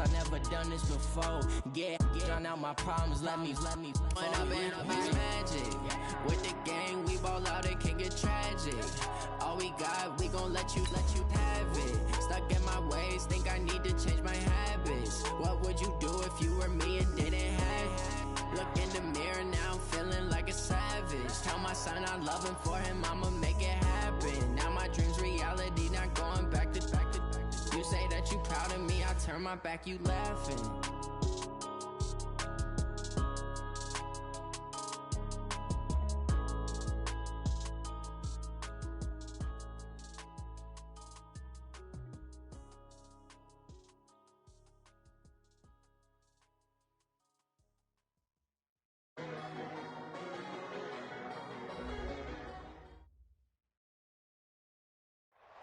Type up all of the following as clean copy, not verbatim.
I never done this before. Get drown out my problems, let me When I've been magic. With the gang, we ball out, it can get tragic. All we got, we gon' let you have it. Stuck in my ways, think I need to change my habits. What would you do if you were me and didn't have it? Look in the mirror now, I'm feeling like a savage. Tell my son I love him, for him I'ma make it happen. Now my dream's reality, not going back to. You say that you proud of me, I turn my back, you laughing.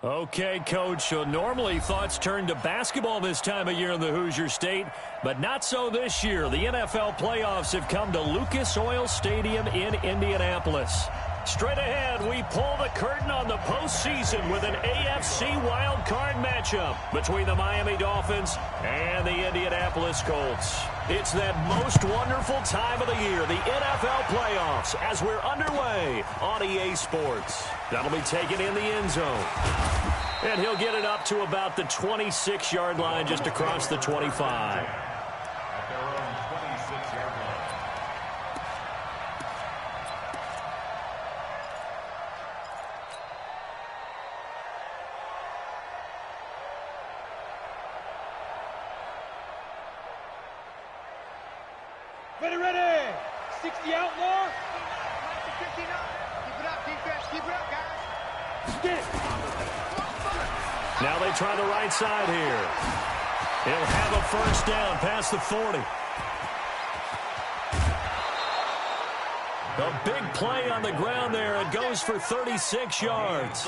Okay, Coach, so normally thoughts turn to basketball this time of year in the Hoosier State, but not so this year. The NFL playoffs have come to Lucas Oil Stadium in Indianapolis. Straight ahead, we pull the curtain on the postseason with an AFC wildcard matchup between the Miami Dolphins and the Indianapolis Colts. It's that most wonderful time of the year, the NFL playoffs, as we're underway on EA Sports. That'll be taken in the end zone. And he'll get it up to about the 26-yard line, just across the 25. Ready. 60 out more. 59. Keep it up, defense. Keep it up, guys. Get it. Now they try the right side here. He'll have a first down past the 40. A big play on the ground there. It goes for 36 yards.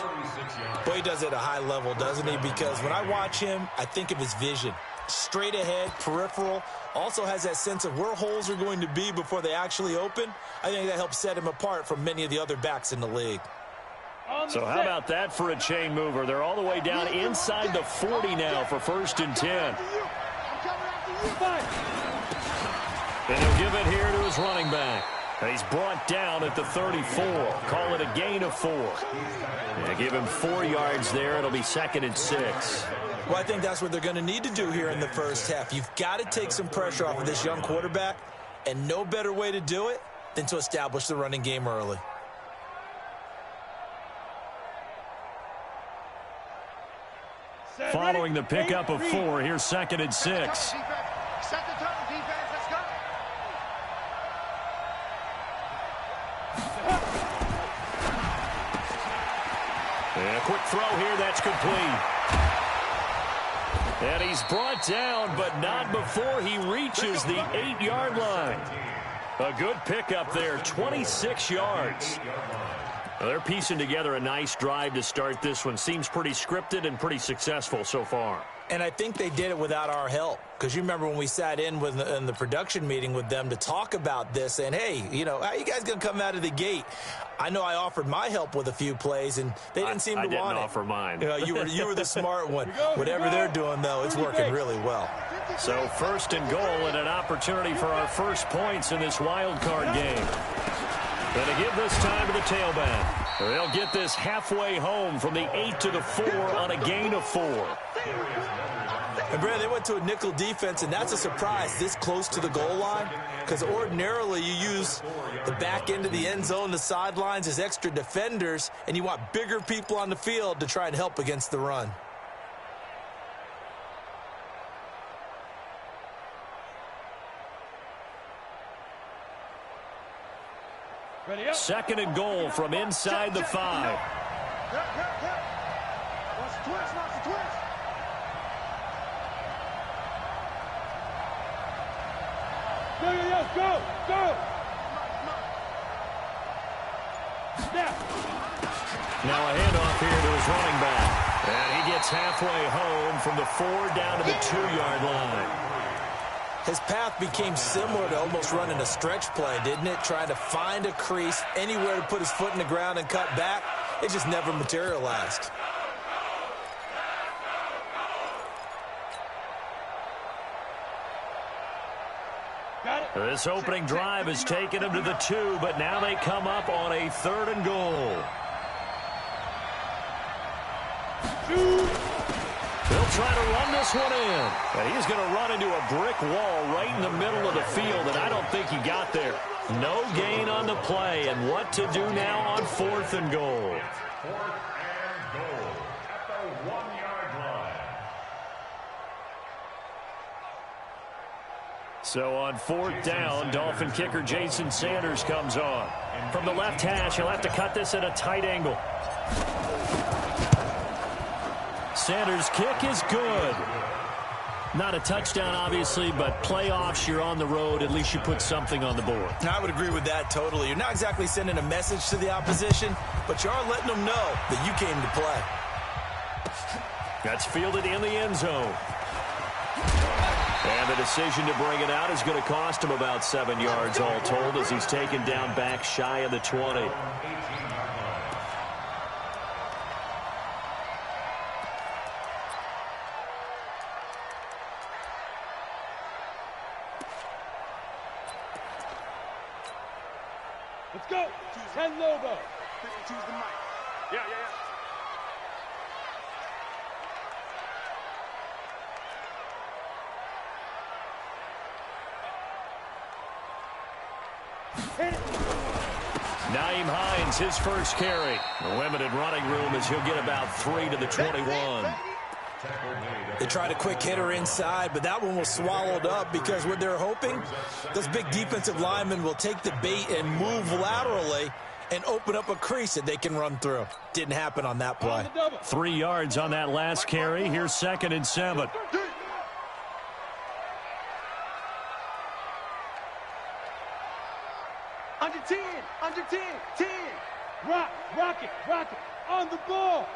Boy, he does it at a high level, doesn't he? Because when I watch him, I think of his vision. Straight ahead, peripheral, also has that sense of where holes are going to be before they actually open. I think that helps set him apart from many of the other backs in the league. So how about that for a chain mover? They're all the way down inside the 40 now for 1st and 10. And he'll give it here to his running back. And he's brought down at the 34. Call it a gain of 4. Yeah, give him 4 yards there. It'll be 2nd and 6. Well, I think that's what they're going to need to do here in the first half. You've got to take some pressure off of this young quarterback, and no better way to do it than to establish the running game early. Following the pickup of 4, here's 2nd and 6. Set the tone, defense. Let's go. And a quick throw here, that's complete. And he's brought down, but not before he reaches the 8-yard line. A good pickup there, 26 yards. Well, they're piecing together a nice drive to start this one. Seems pretty scripted and pretty successful so far. And I think they did it without our help. Because you remember when we sat in the production meeting with them to talk about this, and hey, you know, how are you guys going to come out of the gate? I know I offered my help with a few plays, and they didn't seem to want it. I didn't offer mine. You were the smart one. Whatever they're doing, though, it's working really well. So 1st and goal and an opportunity for our first points in this wild card game. Going to give this time to the tailback. They'll get this halfway home from the 8 to the 4 on a gain of 4. And, Brad, they went to a nickel defense, and that's a surprise this close to the goal line, because ordinarily you use the back end of the end zone, the sidelines as extra defenders, and you want bigger people on the field to try and help against the run. Ready up. 2nd and goal from inside the 5. Watch the twist. Go. Snap. Now a handoff here to his running back. And he gets halfway home from the 4 down to the 2-yard line. His path became similar to almost running a stretch play, didn't it? Trying to find a crease, anywhere to put his foot in the ground and cut back. It just never materialized. This opening drive has taken them to the 2, but now they come up on a 3rd and goal. They'll try to run this one in. And he's going to run into a brick wall right in the middle of the field, and I don't think he got there. No gain on the play, and what to do now on 4th and goal. 4th and goal at the 1-yard line. So on 4th down, Dolphin kicker Jason Sanders comes on. From the left hash, he'll have to cut this at a tight angle. Sanders' kick is good. Not a touchdown, obviously, but playoffs, you're on the road. At least you put something on the board. I would agree with that totally. You're not exactly sending a message to the opposition, but you are letting them know that you came to play. That's fielded in the end zone. And the decision to bring it out is going to cost him about 7 yards all told as he's taken down back shy of the 20. Let's go. 10 Lobo. Choose the mic. Yeah. Naeem Hines, his first carry. The limited running room as he'll get about 3 to the 21. They tried a quick hitter inside, but that one was swallowed up because what they're hoping, those big defensive linemen will take the bait and move laterally and open up a crease that they can run through. Didn't happen on that play. 3 yards on that last carry. Here's 2nd and 7. Under 10. 10. Rock it. On the ball.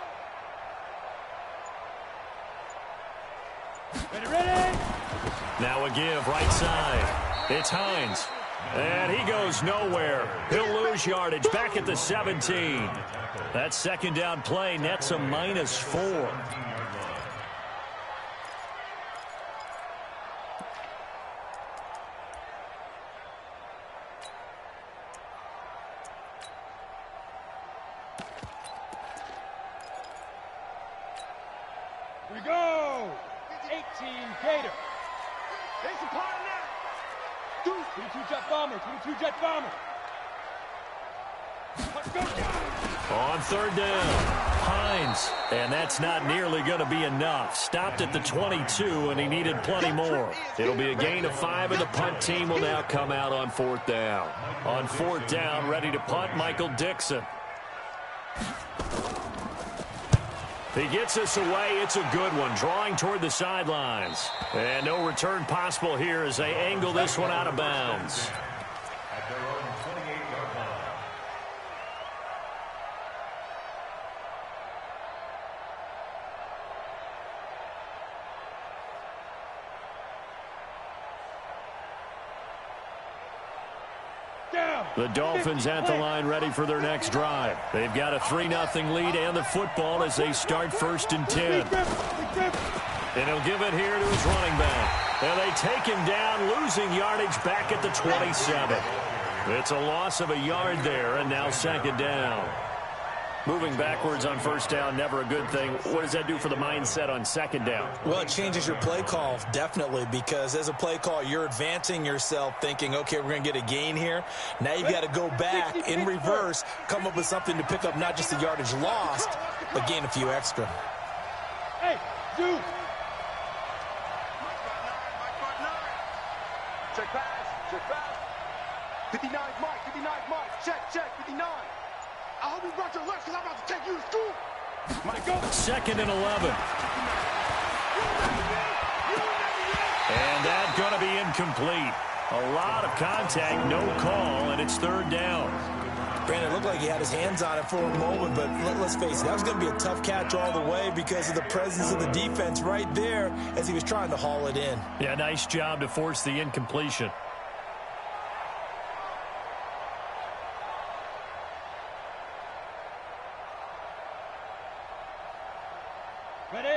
Ready? Now a give right side. It's Hines. And he goes nowhere. He'll lose yardage back at the 17. That 2nd down play nets a -4. Here we go. 18 Gator. They supply now. 22 jet bomber. On 3rd down, Hines. And that's not nearly going to be enough. Stopped at the 22, and he needed plenty more. It'll be a gain of 5, and the punt team will now come out on 4th down. On 4th down, ready to punt, Michael Dixon. He gets us away. It's a good one, drawing toward the sidelines. And no return possible here as they angle this one out of bounds. At their own 28-yard line. The Dolphins at the line ready for their next drive. They've got a 3-0 lead and the football as they start 1st and 10. And he'll give it here to his running back. And they take him down, losing yardage back at the 27. It's a loss of a yard there, and now 2nd down. Moving backwards on 1st down, never a good thing. What does that do for the mindset on 2nd down? Well, it changes your play call, definitely, because as a play call, you're advancing yourself thinking, okay, we're going to get a gain here. Now you've got to go back in reverse, come up with something to pick up not just the yardage lost, but gain a few extra. Hey, dude. Check pass. 59 Mike. Check, 59. I hope you brought your lunch because I'm about to take you to school. Mike, go. 2nd and 11. And that's going to be incomplete. A lot of contact, no call, and it's 3rd down. Brandon, it looked like he had his hands on it for a moment, but let's face it, that was going to be a tough catch all the way because of the presence of the defense right there as he was trying to haul it in. Yeah, nice job to force the incompletion.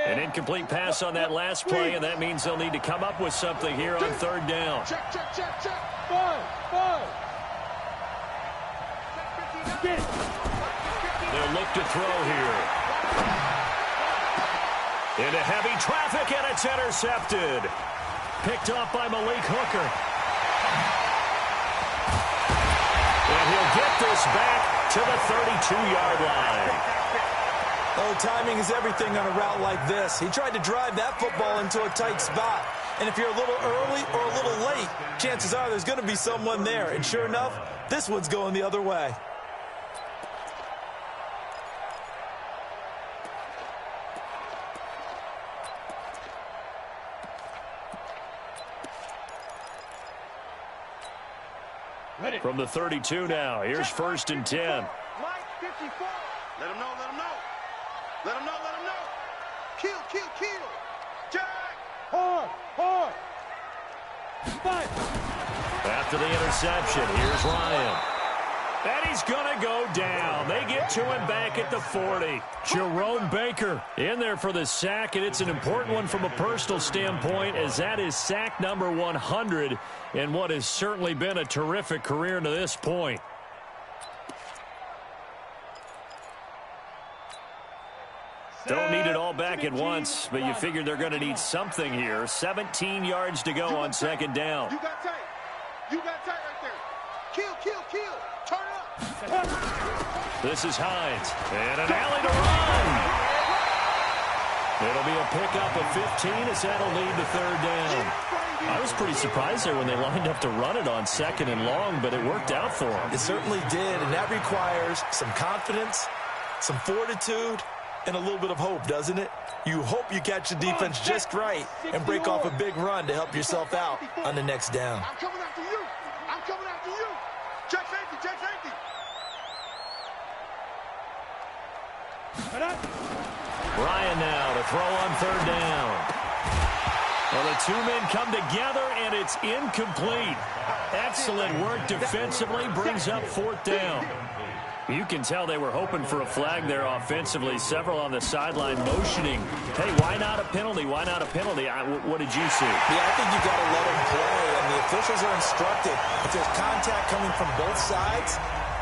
An incomplete pass on that last play, and that means they'll need to come up with something here on third down. Check, check, check, check. Five. They'll look to throw here. Into heavy traffic, and it's intercepted. Picked off by Malik Hooker. And he'll get this back to the 32-yard line. Oh, timing is everything on a route like this. He tried to drive that football into a tight spot. And if you're a little early or a little late, chances are there's going to be someone there. And sure enough, this one's going the other way. From the 32 now, here's 1st and 10. Mike, 54. Let him know. Kill. Jack. Hard. Fight. After the interception, here's Ryan. And he's going to go down. They get to him back at the 40. Jerome Baker in there for the sack, and it's an important one from a personal standpoint, as that is sack number 100 in what has certainly been a terrific career to this point. Don't need it all back at once, but you figure they're going to need something here. 17 yards to go on 2nd down. You got tight right there. Kill. Turn up. This is Hines. And an alley to run. It'll be a pickup of 15 as that'll lead to 3rd down. I was pretty surprised there when they lined up to run it on 2nd and long, but it worked out for them. It certainly did, and that requires some confidence, some fortitude, and a little bit of hope, doesn't it? You hope you catch the defense just right and break off a big run to help yourself out on the next down. I'm coming after you. Check safety. Ryan now to throw on 3rd down. Well, the two men come together, and it's incomplete. Excellent work defensively, brings up 4th down. You can tell they were hoping for a flag there offensively. Several on the sideline motioning. Hey, why not a penalty? What did you see? Yeah, I think you got to let them play, and the officials are instructed. If there's contact coming from both sides,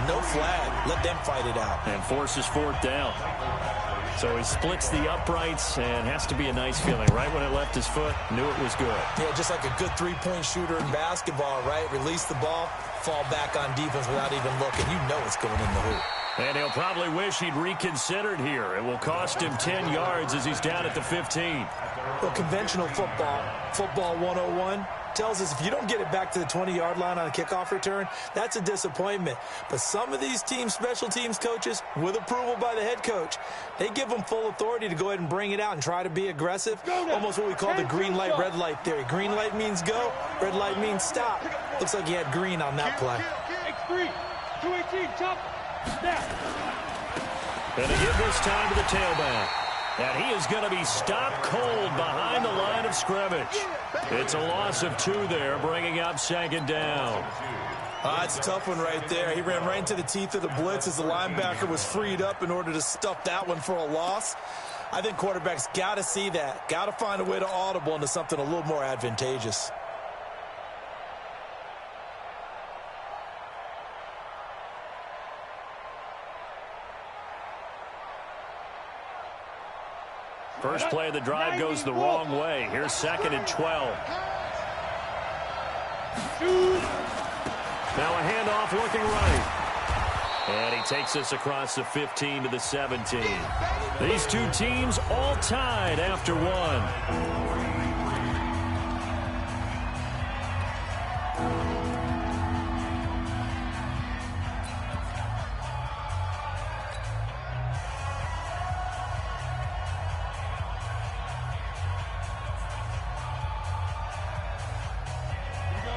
no flag. Let them fight it out. And forces 4th down. So he splits the uprights, and has to be a nice feeling. Right when it left his foot, knew it was good. Yeah, just like a good three-point shooter in basketball, right? Release the ball, fall back on defense without even looking. You know it's going in the hoop. And he'll probably wish he'd reconsidered here. It will cost him 10 yards as he's down at the 15. Well, conventional football 101, tells us if you don't get it back to the 20-yard line on a kickoff return, that's a disappointment. But some of these special teams coaches, with approval by the head coach, they give them full authority to go ahead and bring it out and try to be aggressive. Almost what we call the green light, red light theory. Green light means go, red light means stop. Looks like he had green on that play. X3, 218, chop. Going to give this time to the tailback. And he is going to be stopped cold behind the line of scrimmage. It's a loss of 2 there, bringing up 2nd down. It's a tough one right there. He ran right into the teeth of the blitz as the linebacker was freed up in order to stuff that one for a loss. I think quarterbacks got to see that. Got to find a way to audible into something a little more advantageous. First play of the drive goes the wrong way. Here's 2nd and 12. Now a handoff looking right. And he takes us across the 15 to the 17. These two teams all tied after 1.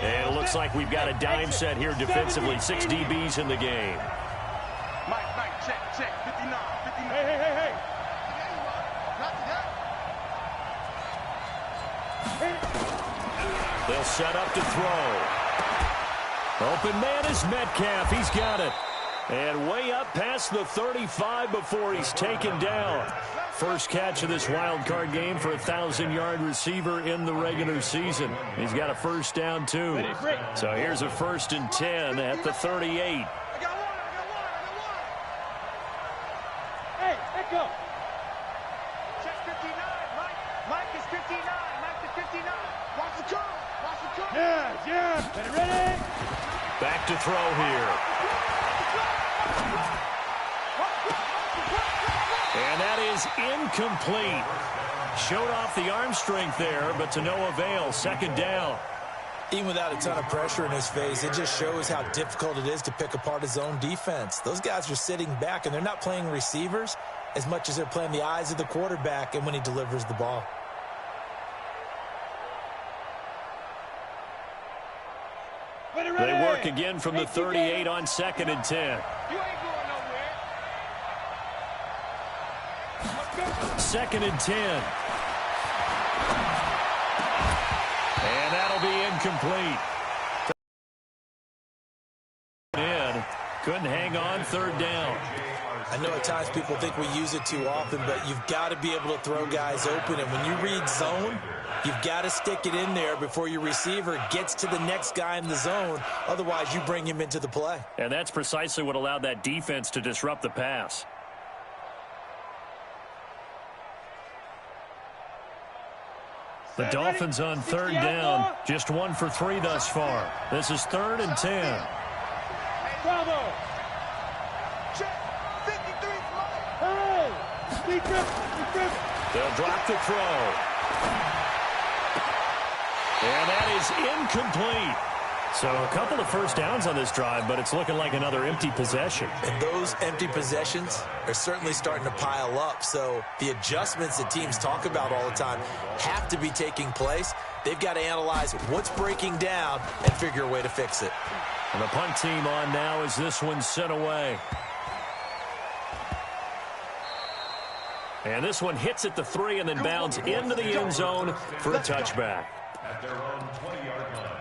And it looks like we've got a dime set here defensively. 6 DBs in the game. Mike, check, 59. Hey. They'll set up to throw. Open man is Metcalf. He's got it. And way up past the 35 before he's taken down. First catch of this wild card game for a 1,000-yard receiver in the regular season. He's got a first down, too. So here's a 1st and 10 at the 38. I got one. Hey, let go. Check 59. Mike is 59. Mike is 59. Watch the curve. Yeah. Ready? Back to throw here. And that is incomplete. Showed off the arm strength there, but to no avail. 2nd down. Even without a ton of pressure in his face, it just shows how difficult it is to pick apart his own defense. Those guys are sitting back, and they're not playing receivers as much as they're playing the eyes of the quarterback and when he delivers the ball. They work again from the 38 on 2nd and 10. You ain't going nowhere. 2nd and 10. And that'll be incomplete. Couldn't hang on. 3rd down. I know at times people think we use it too often, but you've got to be able to throw guys open. And when you read zone, you've got to stick it in there before your receiver gets to the next guy in the zone. Otherwise, you bring him into the play. And that's precisely what allowed that defense to disrupt the pass. The Dolphins on 3rd down. Just 1 for 3 thus far. This is 3rd and 10. Bravo. Check. 53. Hey. They'll drop the throw. And that is incomplete. So a couple of first downs on this drive, but it's looking like another empty possession. And those empty possessions are certainly starting to pile up. So the adjustments that teams talk about all the time have to be taking place. They've got to analyze what's breaking down and figure a way to fix it. And the punt team on now as this one's sent away. And this one hits at the 3 and then bounds into the end zone for a touchback. At their own 20-yard line.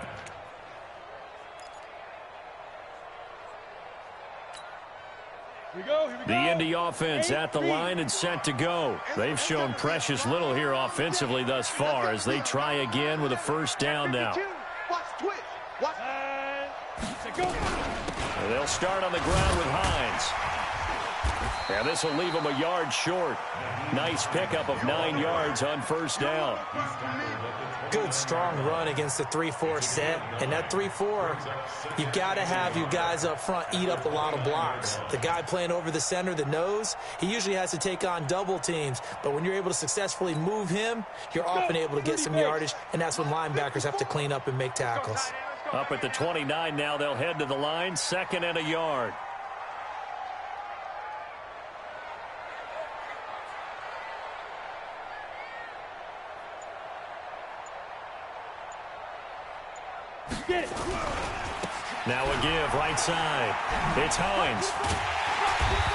The Indy offense at the line and set to go. They've shown precious little here offensively thus far as they try again with a first down now. And they'll start on the ground with Hines. And this will leave them a yard short. Nice pickup of 9 yards on first down. Good, strong run against the 3-4 set. And that 3-4, you've got to have your guys up front eat up a lot of blocks. The guy playing over the center, the nose, he usually has to take on double teams. But when you're able to successfully move him, you're often able to get some yardage, and that's when linebackers have to clean up and make tackles. Up at the 29 now, they'll head to the line, 2nd and a yard. Get it. Now a give right side. It's Hines.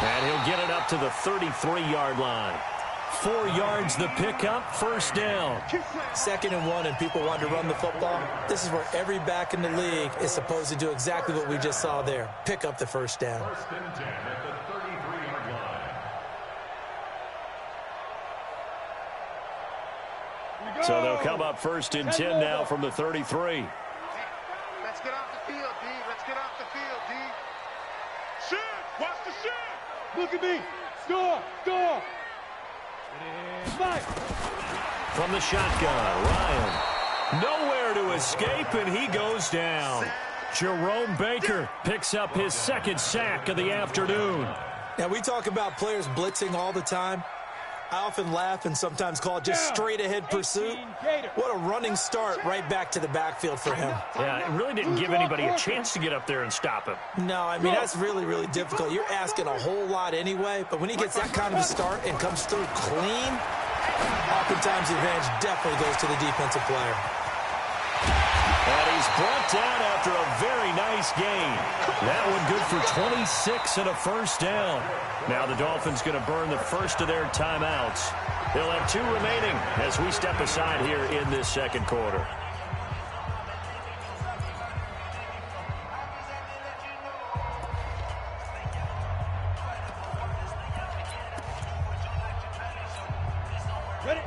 And he'll get it up to the 33-yard line. 4 yards the pickup, first down. 2nd and 1 and people want to run the football. This is where every back in the league is supposed to do exactly what we just saw there. Pick up the first down. 1st and 10 at the 33-yard line. So they'll come up 1st and 10 now from the 33. Let's get off the field, D. Let's get off the field, D. Shoot! Watch the shoot! Look at me! Score! Score! Fight! From the shotgun, Ryan. Nowhere to escape, and he goes down. Jerome Baker picks up his 2nd sack of the afternoon. Now, we talk about players blitzing all the time. I often laugh and sometimes call it just straight-ahead pursuit. What a running start right back to the backfield for him. Yeah, it really didn't give anybody a chance to get up there and stop him. No, I mean, that's really, really difficult. You're asking a whole lot anyway, but when he gets that kind of a start and comes through clean, oftentimes the advantage definitely goes to the defensive player. And he's brought down after a very nice gain. That one good for 26 and a first down. Now the Dolphins going to burn the first of their timeouts. They'll have 2 remaining as we step aside here in this 2nd quarter.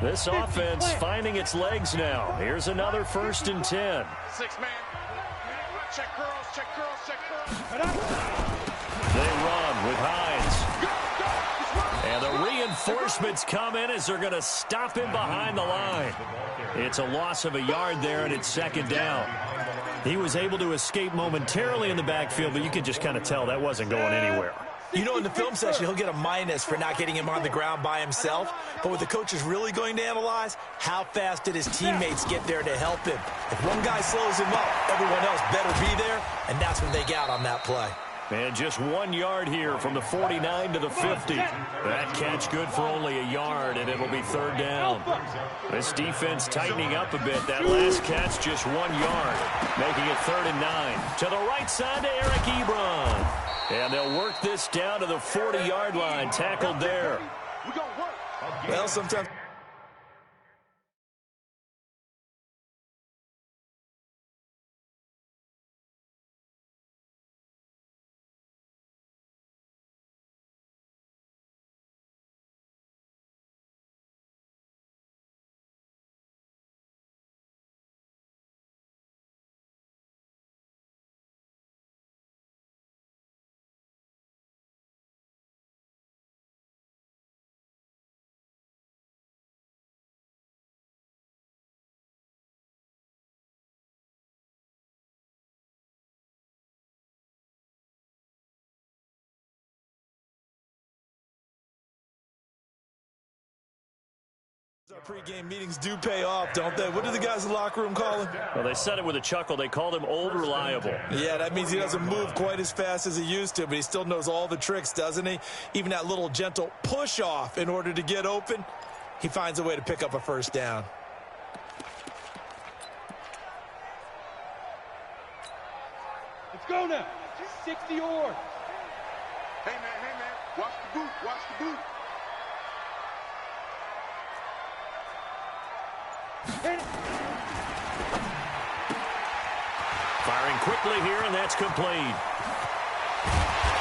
This offense finding its legs now. Here's another 1st and 10. 6-man. Check girls, check girls, check girls. They run with Hines. And the reinforcements come in as they're going to stop him behind the line. It's a loss of a yard there, and it's 2nd down. He was able to escape momentarily in the backfield, but you could just kind of tell that wasn't going anywhere. You know, in the film session, he'll get a minus for not getting him on the ground by himself. But what the coach is really going to analyze, how fast did his teammates get there to help him? If one guy slows him up, everyone else better be there, and that's what they got on that play. And just 1 yard here from the 49 to the 50. That catch good for only a yard, and it'll be 3rd down. This defense tightening up a bit. That last catch just 1 yard, making it 3rd and 9. To the right side to Eric Ebron. And they'll work this down to the 40-yard line. Tackled there. Well, sometimes... Our pregame meetings do pay off, don't they? What do the guys in the locker room call him? Well, they said it with a chuckle. They called him Old Reliable. Yeah, that means he doesn't move quite as fast as he used to, but he still knows all the tricks, doesn't he? Even that little gentle push-off in order to get open, he finds a way to pick up a 1st down. Let's go now. 60 or. Hey, man, watch the boot, watch the boot. Firing quickly here, and that's complete.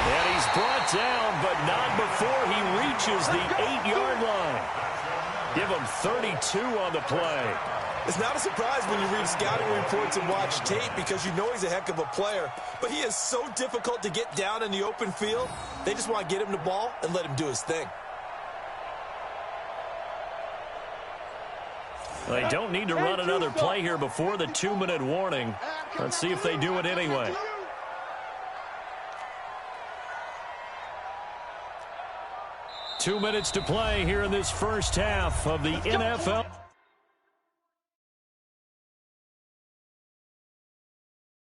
And he's brought down, but not before he reaches the 8-yard line. Give him 32 on the play. It's not a surprise when you read scouting reports and watch tape because you know he's a heck of a player. But he is so difficult to get down in the open field. They just want to get him the ball and let him do his thing. They don't need to run another play here before the 2-minute warning. Let's see if they do it anyway. Two minutes to play here in this first half of the NFL.